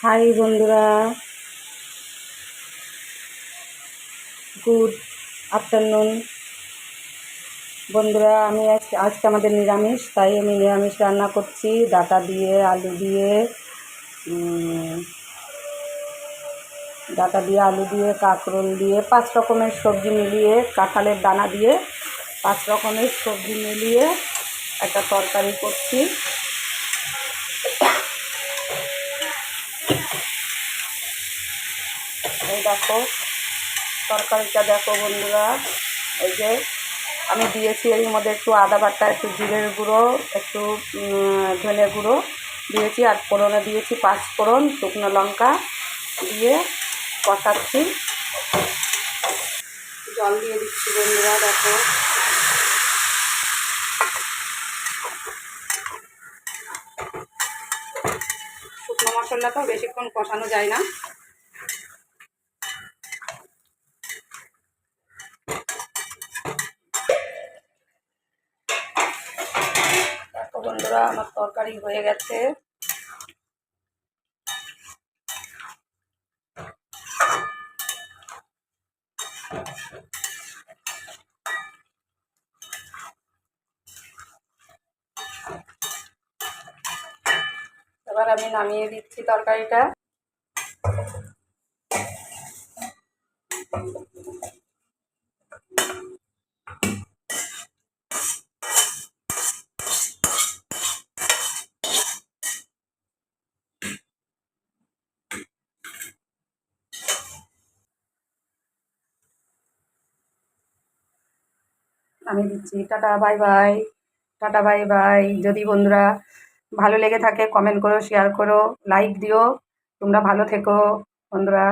High বন্ধুরা, good afternoon. বন্ধুরা, আমি আজকে আমাদের নিরামিষ, তাই আমি নিরামিষ রান্না করছি। ডাঁটা দিয়ে, আলু দিয়ে, কাঁকরোল দিয়ে, 5 রকমের সবজি মিলিয়ে, কাঁঠালের দানা দিয়ে 5 রকমের সবজি মিলিয়ে একটা তরকারি করছি। এই দেখো তরকারিটা, দেখো বন্ধুরা। এই যে আমি দিয়েছি এর মধ্যে একটু আদা বাটা, একটু জিরের গুঁড়ো, একটু ধনে গুঁড়ো দিয়েছি, আর ফোড়নে দিয়েছি 5 ফোড়ন, শুকনো লঙ্কা দিয়ে কষাচ্ছি। জল দিয়ে দিচ্ছি বন্ধুরা, দেখো। শুকনো মশলাটাও বেশিক্ষণ কষানো যায় না। দেখো বন্ধুরা, আমার তরকারি হয়ে গেছে। এবার আমি নামিয়ে দিচ্ছি তরকারিটা। আমি দিচ্ছি। Tata bye bye. Tata bye bye. যদি বন্ধুরা ভালো লেগে থাকে, কমেন্ট করো, শেয়ার করো, লাইক দিও। তোমরা ভালো থেকো বন্ধুরা।